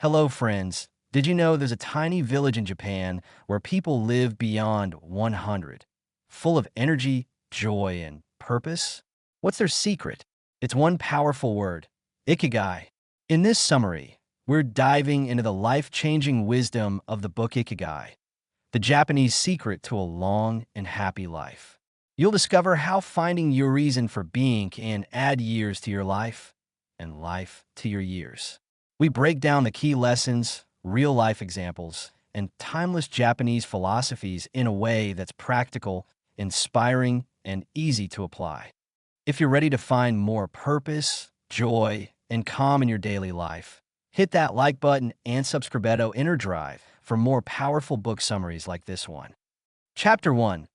Hello, friends. Did you know there's a tiny village in Japan where people live beyond 100, full of energy, joy, and purpose? What's their secret? It's one powerful word: Ikigai. In this summary, we're diving into the life-changing wisdom of the book Ikigai, the Japanese secret to a long and happy life. You'll discover how finding your reason for being can add years to your life and life to your years. We break down the key lessons, real-life examples, and timeless Japanese philosophies in a way that's practical, inspiring, and easy to apply. If you're ready to find more purpose, joy, and calm in your daily life, hit that like button and subscribe to Inner Drive for more powerful book summaries like this one. Chapter 1: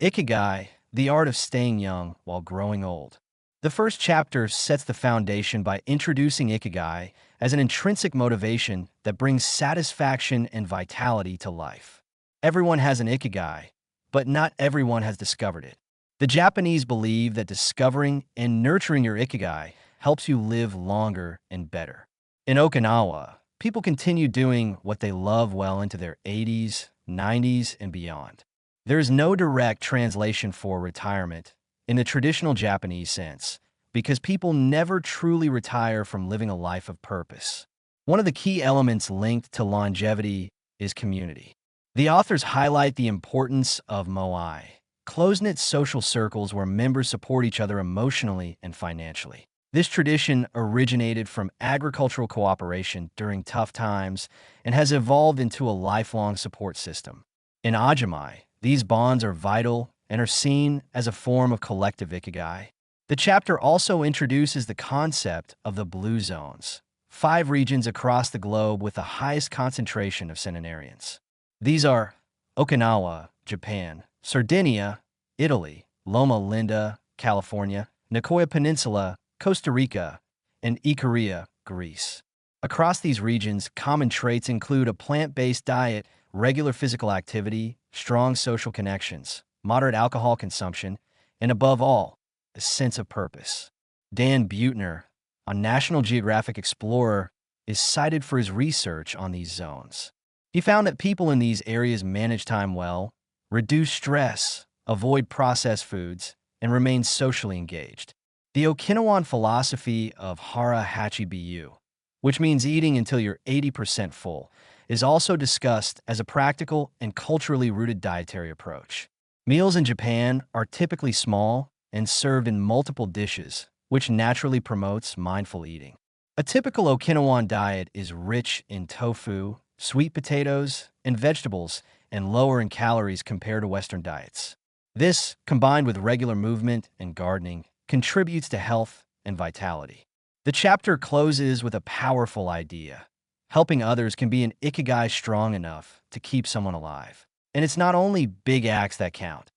Ikigai, the Art of Staying Young While Growing Old. The first chapter sets the foundation by introducing Ikigai as an intrinsic motivation that brings satisfaction and vitality to life. Everyone has an Ikigai, but not everyone has discovered it. The Japanese believe that discovering and nurturing your Ikigai helps you live longer and better. In Okinawa, people continue doing what they love well into their 80s, 90s, and beyond. There is no direct translation for retirement in the traditional Japanese sense, because people never truly retire from living a life of purpose. One of the key elements linked to longevity is community. The authors highlight the importance of moai, close-knit social circles where members support each other emotionally and financially. This tradition originated from agricultural cooperation during tough times and has evolved into a lifelong support system. In Ajimai, these bonds are vital and are seen as a form of collective Ikigai. The chapter also introduces the concept of the blue zones, 5 regions across the globe with the highest concentration of centenarians. These are Okinawa, Japan; Sardinia, Italy; Loma Linda, California; Nicoya Peninsula, Costa Rica; and Icaria, Greece. Across these regions, common traits include a plant-based diet, regular physical activity, strong social connections, moderate alcohol consumption, and above all, a sense of purpose. Dan Buettner, a National Geographic explorer, is cited for his research on these zones. He found that people in these areas manage time well, reduce stress, avoid processed foods, and remain socially engaged. The Okinawan philosophy of hara hachi biyu, which means eating until you're 80% full, is also discussed as a practical and culturally rooted dietary approach. Meals in Japan are typically small and served in multiple dishes, which naturally promotes mindful eating. A typical Okinawan diet is rich in tofu, sweet potatoes, and vegetables, and lower in calories compared to Western diets. This, combined with regular movement and gardening, contributes to health and vitality. The chapter closes with a powerful idea: helping others can be an Ikigai strong enough to keep someone alive. And it's not only big acts that count.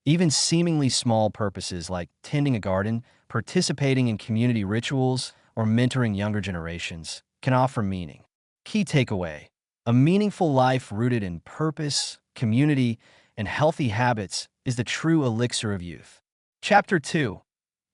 Even seemingly small purposes like tending a garden, participating in community rituals, or mentoring younger generations can offer meaning. Key takeaway: a meaningful life rooted in purpose, community, and healthy habits is the true elixir of youth. Chapter 2: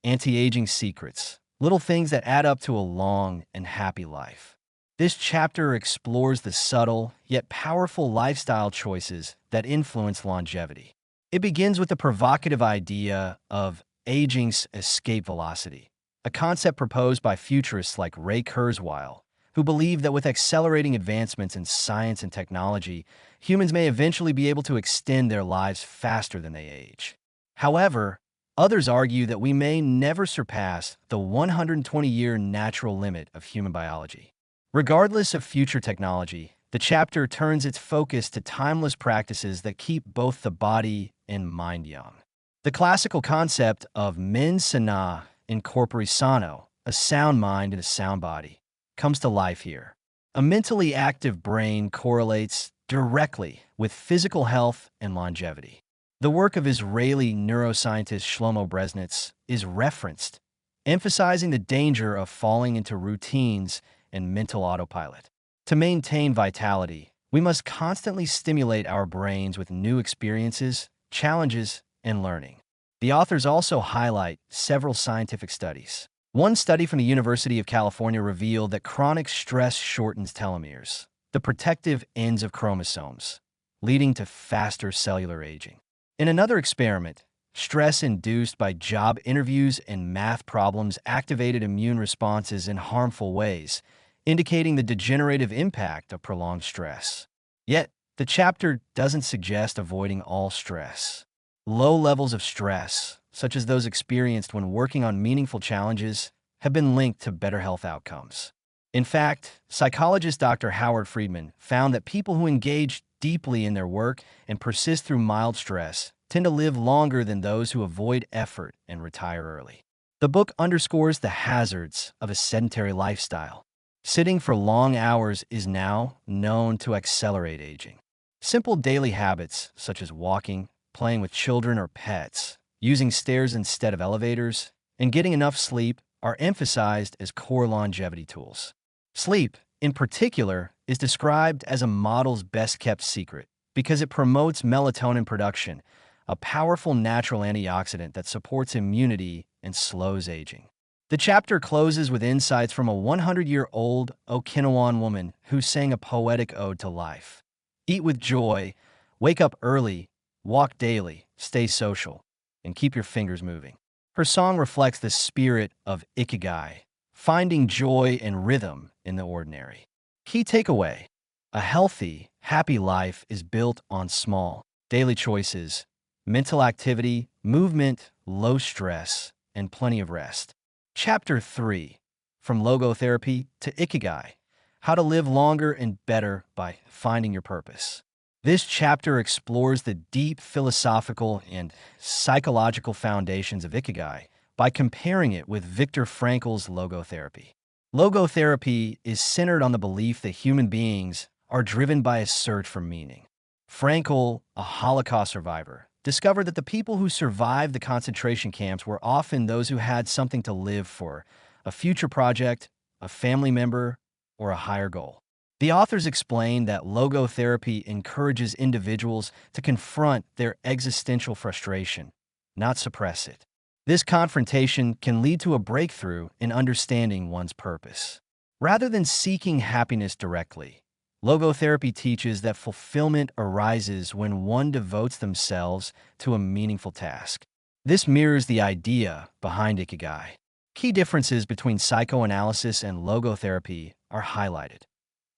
Anti-Aging Secrets, little things that add up to a long and happy life. This chapter explores the subtle, yet powerful lifestyle choices that influence longevity. It begins with the provocative idea of aging's escape velocity, a concept proposed by futurists like Ray Kurzweil, who believe that with accelerating advancements in science and technology, humans may eventually be able to extend their lives faster than they age. However, others argue that we may never surpass the 120-year natural limit of human biology. Regardless of future technology, the chapter turns its focus to timeless practices that keep both the body and mind young. The classical concept of mens sana in corpore sano, a sound mind in a sound body, comes to life here. A mentally active brain correlates directly with physical health and longevity. The work of Israeli neuroscientist Shlomo Bresnitz is referenced, emphasizing the danger of falling into routines and mental autopilot. To maintain vitality, we must constantly stimulate our brains with new experiences, challenges, and learning. The authors also highlight several scientific studies. One study from the University of California revealed that chronic stress shortens telomeres, the protective ends of chromosomes, leading to faster cellular aging. In another experiment, stress induced by job interviews and math problems activated immune responses in harmful ways, indicating the degenerative impact of prolonged stress. Yet, the chapter doesn't suggest avoiding all stress. Low levels of stress, such as those experienced when working on meaningful challenges, have been linked to better health outcomes. In fact, psychologist Dr. Howard Friedman found that people who engage deeply in their work and persist through mild stress tend to live longer than those who avoid effort and retire early. The book underscores the hazards of a sedentary lifestyle. Sitting for long hours is now known to accelerate aging. Simple daily habits, such as walking, playing with children or pets, using stairs instead of elevators, and getting enough sleep are emphasized as core longevity tools. Sleep, in particular, is described as a model's best-kept secret because it promotes melatonin production, a powerful natural antioxidant that supports immunity and slows aging. The chapter closes with insights from a 100-year-old Okinawan woman who sang a poetic ode to life. Eat with joy, wake up early, walk daily, stay social, and keep your fingers moving. Her song reflects the spirit of Ikigai, finding joy and rhythm in the ordinary. Key takeaway: a healthy, happy life is built on small, daily choices, mental activity, movement, low stress, and plenty of rest. Chapter 3: From Logotherapy to Ikigai: How to Live Longer and Better by Finding Your Purpose. This chapter explores the deep philosophical and psychological foundations of Ikigai by comparing it with Viktor Frankl's logotherapy. Logotherapy is centered on the belief that human beings are driven by a search for meaning. Frankl, a Holocaust survivor, discovered that the people who survived the concentration camps were often those who had something to live for: a future project, a family member, or a higher goal. The authors explain that logotherapy encourages individuals to confront their existential frustration, not suppress it. This confrontation can lead to a breakthrough in understanding one's purpose. Rather than seeking happiness directly, logotherapy teaches that fulfillment arises when one devotes themselves to a meaningful task. This mirrors the idea behind Ikigai. Key differences between psychoanalysis and logotherapy are highlighted.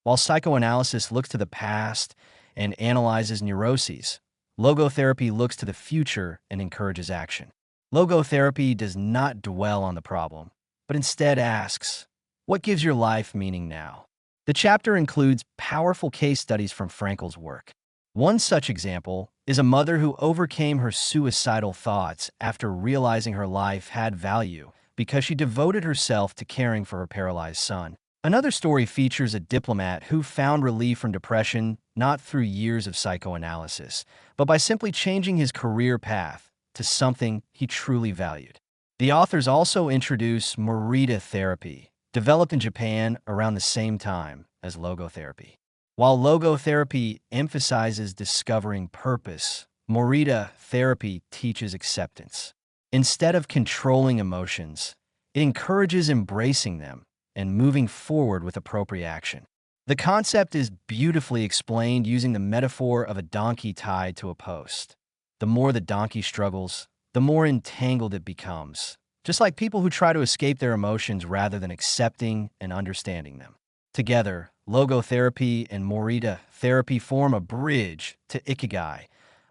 While psychoanalysis looks to the past and analyzes neuroses, logotherapy looks to the future and encourages action. Logotherapy does not dwell on the problem, but instead asks, what gives your life meaning now? The chapter includes powerful case studies from Frankl's work. One such example is a mother who overcame her suicidal thoughts after realizing her life had value because she devoted herself to caring for her paralyzed son. Another story features a diplomat who found relief from depression not through years of psychoanalysis, but by simply changing his career path to something he truly valued. The authors also introduce Morita therapy, developed in Japan around the same time as logotherapy. While logotherapy emphasizes discovering purpose, Morita therapy teaches acceptance. Instead of controlling emotions, it encourages embracing them and moving forward with appropriate action. The concept is beautifully explained using the metaphor of a donkey tied to a post. The more the donkey struggles, the more entangled it becomes, just like people who try to escape their emotions rather than accepting and understanding them. Together, logotherapy and Morita therapy form a bridge to Ikigai,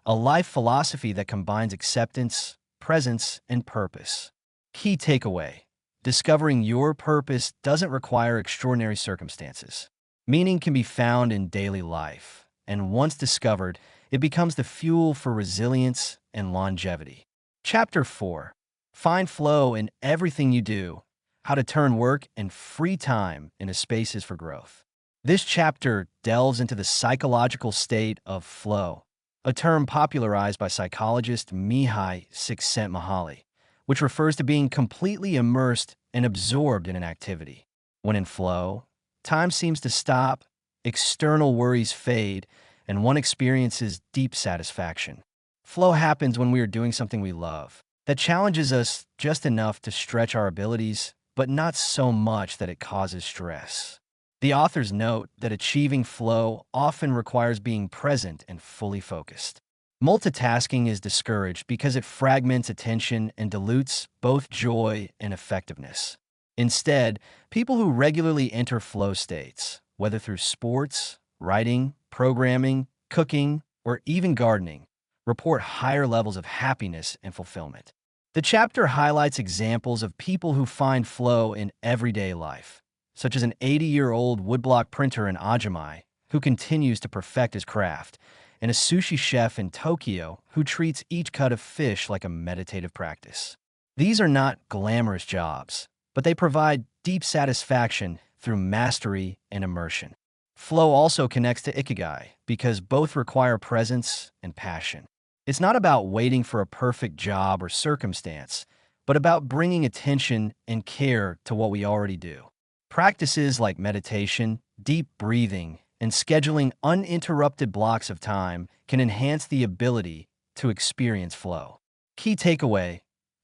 a life philosophy that combines acceptance, presence, and purpose. Key takeaway: discovering your purpose doesn't require extraordinary circumstances. Meaning can be found in daily life, and once discovered, it becomes the fuel for resilience and longevity. Chapter 4: Find flow in everything you do: how to turn work and free time into spaces for growth. This chapter delves into the psychological state of flow, a term popularized by psychologist Mihai Csikszentmihalyi, which refers to being completely immersed and absorbed in an activity. When in flow, time seems to stop, external worries fade, and one experiences deep satisfaction. Flow happens when we are doing something we love, that challenges us just enough to stretch our abilities, but not so much that it causes stress. The authors note that achieving flow often requires being present and fully focused. Multitasking is discouraged because it fragments attention and dilutes both joy and effectiveness. Instead, people who regularly enter flow states, whether through sports, writing, programming, cooking, or even gardening, report higher levels of happiness and fulfillment. The chapter highlights examples of people who find flow in everyday life, such as an 80-year-old woodblock printer in Ajimai who continues to perfect his craft, and a sushi chef in Tokyo who treats each cut of fish like a meditative practice. These are not glamorous jobs, but they provide deep satisfaction through mastery and immersion. Flow also connects to Ikigai because both require presence and passion. It's not about waiting for a perfect job or circumstance, but about bringing attention and care to what we already do. Practices like meditation, deep breathing, and scheduling uninterrupted blocks of time can enhance the ability to experience flow. Key takeaway: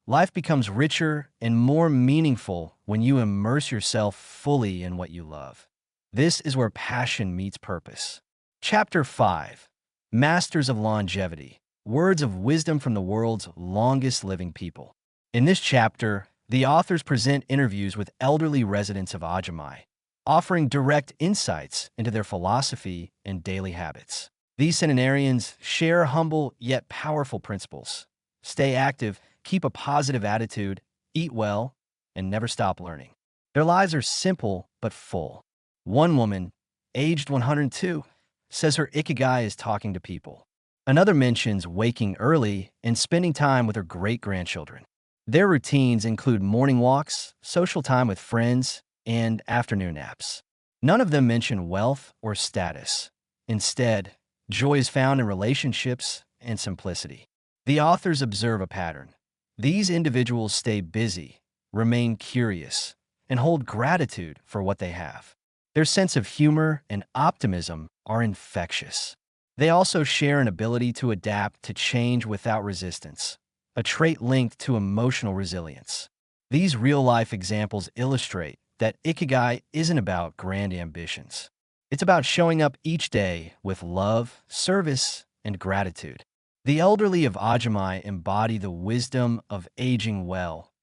life becomes richer and more meaningful when you immerse yourself fully in what you love. This is where passion meets purpose. Chapter 5: Masters of Longevity. Words of wisdom from the world's longest living people. In this chapter, the authors present interviews with elderly residents of Ajimai, offering direct insights into their philosophy and daily habits. These centenarians share humble yet powerful principles. Stay active, keep a positive attitude, eat well, and never stop learning. Their lives are simple but full. One woman, aged 102, says her Ikigai is talking to people. Another mentions waking early and spending time with her great-grandchildren. Their routines include morning walks, social time with friends, and afternoon naps. None of them mention wealth or status. Instead, joy is found in relationships and simplicity. The authors observe a pattern. These individuals stay busy, remain curious, and hold gratitude for what they have. Their sense of humor and optimism are infectious. They also share an ability to adapt to change without resistance, a trait linked to emotional resilience. These real-life examples illustrate that Ikigai isn't about grand ambitions. It's about showing up each day with love, service, and gratitude. The elderly of Ajimai embody the wisdom of aging well,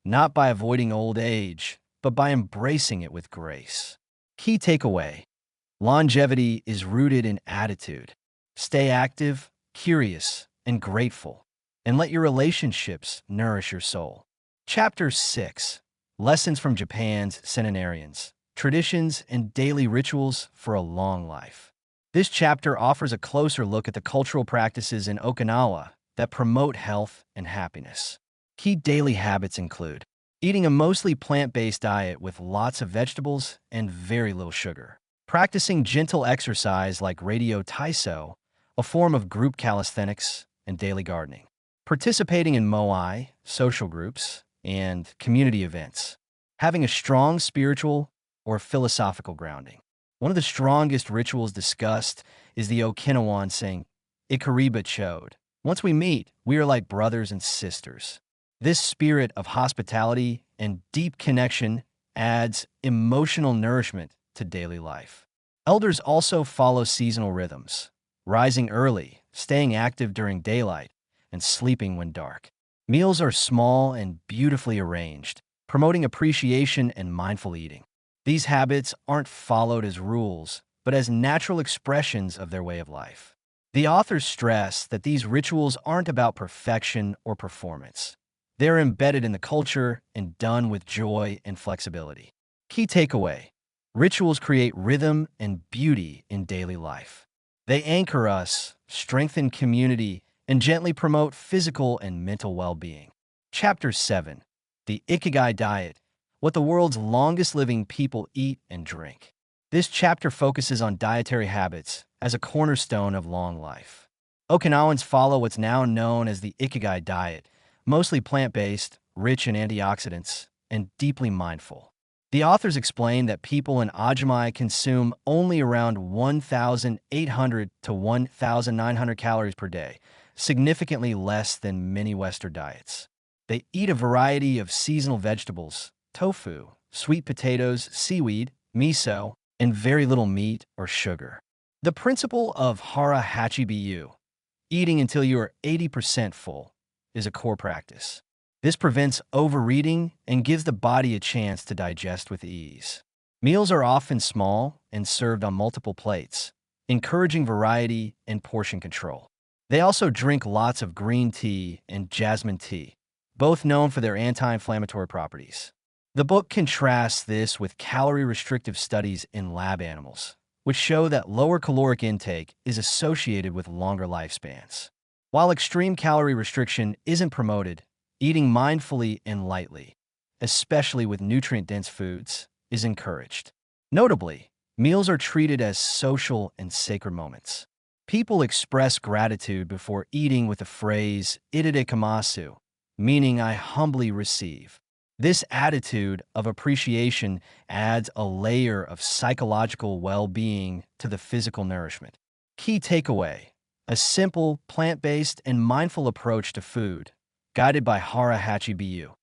not by avoiding old age, but by embracing it with grace. Key takeaway: longevity is rooted in attitude. Stay active, curious, and grateful, and let your relationships nourish your soul. Chapter 6: Lessons from Japan's Centenarians, Traditions and Daily Rituals for a Long Life. This chapter offers a closer look at the cultural practices in Okinawa that promote health and happiness. Key daily habits include eating a mostly plant-based diet with lots of vegetables and very little sugar, practicing gentle exercise like radio taiso, a form of group calisthenics, and daily gardening, participating in moai, social groups, and community events, having a strong spiritual or philosophical grounding. One of the strongest rituals discussed is the Okinawan saying, "Ikariba chode." Once we meet, we are like brothers and sisters. This spirit of hospitality and deep connection adds emotional nourishment to daily life. Elders also follow seasonal rhythms, rising early, staying active during daylight, and sleeping when dark. Meals are small and beautifully arranged, promoting appreciation and mindful eating. These habits aren't followed as rules, but as natural expressions of their way of life. The authors stress that these rituals aren't about perfection or performance. They're embedded in the culture and done with joy and flexibility. Key takeaway: rituals create rhythm and beauty in daily life. They anchor us, strengthen community, and gently promote physical and mental well-being. Chapter 7: The Ikigai Diet, What the World's Longest Living People Eat and Drink. This chapter focuses on dietary habits as a cornerstone of long life. Okinawans follow what's now known as the Ikigai diet, mostly plant-based, rich in antioxidants, and deeply mindful. The authors explain that people in Ajimai consume only around 1,800 to 1,900 calories per day, significantly less than many Western diets. They eat a variety of seasonal vegetables, tofu, sweet potatoes, seaweed, miso, and very little meat or sugar. The principle of hara hachibiyu, eating until you are 80% full, is a core practice. This prevents overeating and gives the body a chance to digest with ease. Meals are often small and served on multiple plates, encouraging variety and portion control. They also drink lots of green tea and jasmine tea, both known for their anti-inflammatory properties. The book contrasts this with calorie-restrictive studies in lab animals, which show that lower caloric intake is associated with longer lifespans. While extreme calorie restriction isn't promoted, eating mindfully and lightly, especially with nutrient-dense foods, is encouraged. Notably, meals are treated as social and sacred moments. People express gratitude before eating with the phrase "itadekamasu," meaning "I humbly receive." This attitude of appreciation adds a layer of psychological well-being to the physical nourishment. Key takeaway: a simple, plant-based, and mindful approach to food, guided by Hara Hachibiyu,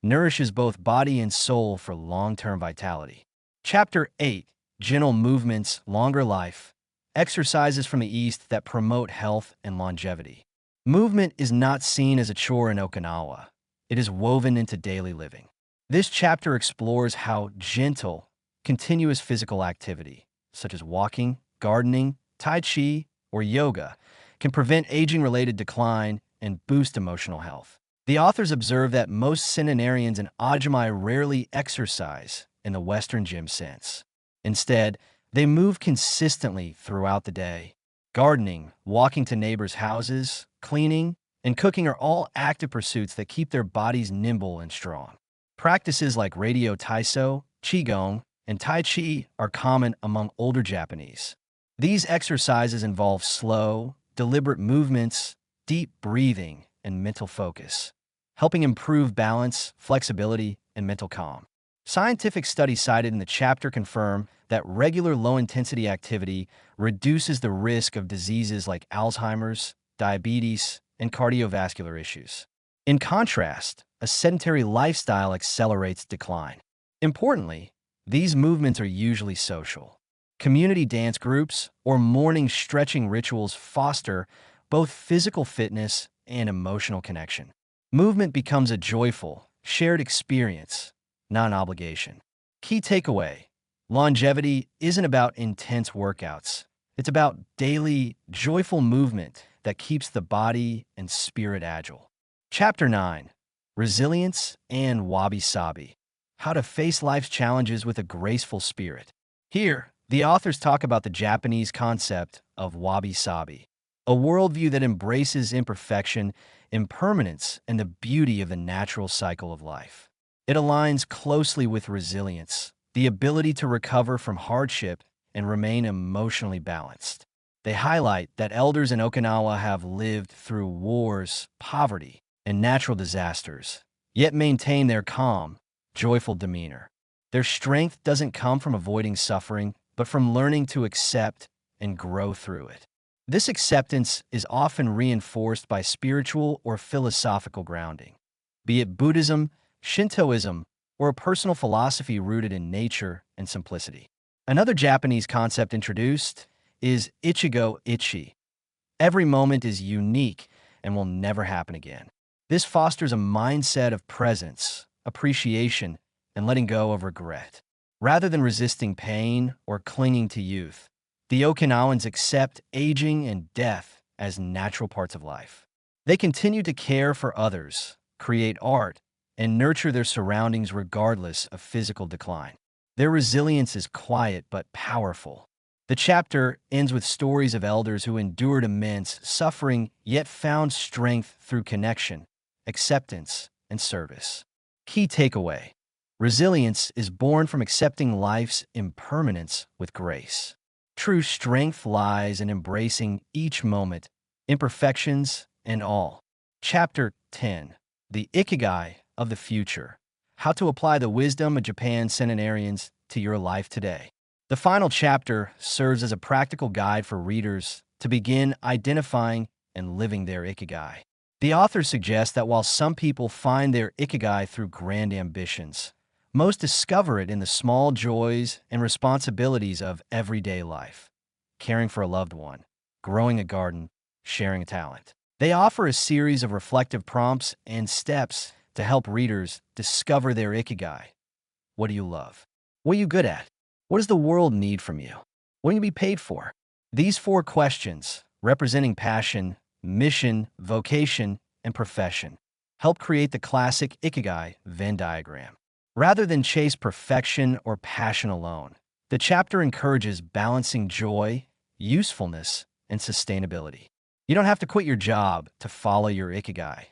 nourishes both body and soul for long-term vitality. Chapter 8: Gentle Movements, Longer Life, Exercises from the East that Promote Health and Longevity. Movement is not seen as a chore in Okinawa. It is woven into daily living. This chapter explores how gentle, continuous physical activity, such as walking, gardening, tai chi, or yoga, can prevent aging-related decline and boost emotional health. The authors observe that most centenarians and Ajumai rarely exercise in the Western gym sense. Instead, they move consistently throughout the day. Gardening, walking to neighbors' houses, cleaning, and cooking are all active pursuits that keep their bodies nimble and strong. Practices like radio taiso, qigong, and tai chi are common among older Japanese. These exercises involve slow, deliberate movements, deep breathing, and mental focus, helping improve balance, flexibility, and mental calm. Scientific studies cited in the chapter confirm that regular low-intensity activity reduces the risk of diseases like Alzheimer's, diabetes, and cardiovascular issues. In contrast, a sedentary lifestyle accelerates decline. Importantly, these movements are usually social. Community dance groups or morning stretching rituals foster both physical fitness and emotional connection. Movement becomes a joyful, shared experience, not an obligation. Key takeaway: longevity isn't about intense workouts. It's about daily, joyful movement that keeps the body and spirit agile. Chapter 9: Resilience and Wabi-Sabi, How to Face Life's Challenges with a Graceful Spirit. Here, the authors talk about the Japanese concept of wabi-sabi, a worldview that embraces imperfection, impermanence, and the beauty of the natural cycle of life. It aligns closely with resilience, the ability to recover from hardship and remain emotionally balanced. They highlight that elders in Okinawa have lived through wars, poverty, and natural disasters, yet maintain their calm, joyful demeanor. Their strength doesn't come from avoiding suffering, but from learning to accept and grow through it. This acceptance is often reinforced by spiritual or philosophical grounding, be it Buddhism, Shintoism, or a personal philosophy rooted in nature and simplicity. Another Japanese concept introduced is Ichigo Ichi. Every moment is unique and will never happen again. This fosters a mindset of presence, appreciation, and letting go of regret. Rather than resisting pain or clinging to youth, the Okinawans accept aging and death as natural parts of life. They continue to care for others, create art, and nurture their surroundings regardless of physical decline. Their resilience is quiet but powerful. The chapter ends with stories of elders who endured immense suffering yet found strength through connection, acceptance, and service. Key takeaway: resilience is born from accepting life's impermanence with grace. True strength lies in embracing each moment, imperfections and all. Chapter 10: The Ikigai of the Future, How to Apply the Wisdom of Japan's Centenarians to Your Life Today. The final chapter serves as a practical guide for readers to begin identifying and living their Ikigai. The authors suggest that while some people find their Ikigai through grand ambitions, Most discover it in the small joys and responsibilities of everyday life. Caring for a loved one, growing a garden, sharing a talent. They offer a series of reflective prompts and steps to help readers discover their Ikigai. What do you love? What are you good at? What does the world need from you? What can you be paid for? These four questions, representing passion, mission, vocation, and profession, help create the classic Ikigai Venn diagram. Rather than chase perfection or passion alone, the chapter encourages balancing joy, usefulness, and sustainability. You don't have to quit your job to follow your Ikigai.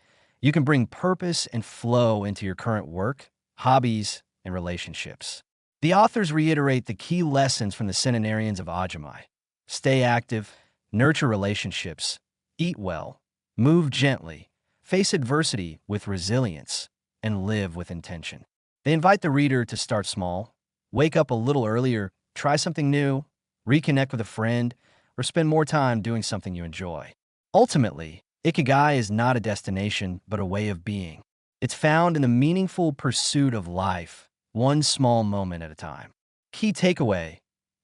You can bring purpose and flow into your current work, hobbies, and relationships. The authors reiterate the key lessons from the centenarians of Ajimai. Stay active, nurture relationships, eat well, move gently, face adversity with resilience, and live with intention. They invite the reader to start small, wake up a little earlier, try something new, reconnect with a friend, or spend more time doing something you enjoy. Ultimately, Ikigai is not a destination, but a way of being. It's found in the meaningful pursuit of life, one small moment at a time. Key takeaway: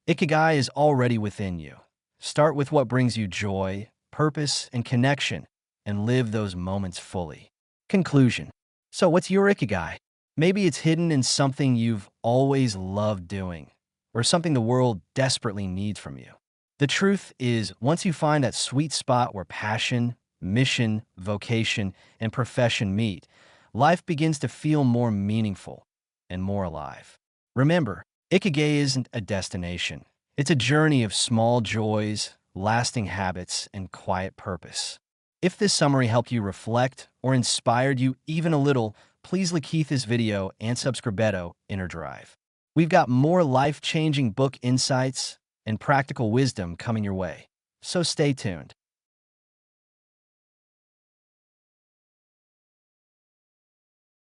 Ikigai is already within you. Start with what brings you joy, purpose, and connection, and live those moments fully. Conclusion. So what's your Ikigai? Maybe it's hidden in something you've always loved doing, or something the world desperately needs from you. The truth is, once you find that sweet spot where passion, mission, vocation, and profession meet, life begins to feel more meaningful and more alive. Remember, Ikigai isn't a destination. It's a journey of small joys, lasting habits, and quiet purpose. If this summary helped you reflect or inspired you even a little, please like this video and subscribe to Inner Drive. We've got more life-changing book insights and practical wisdom coming your way, so stay tuned.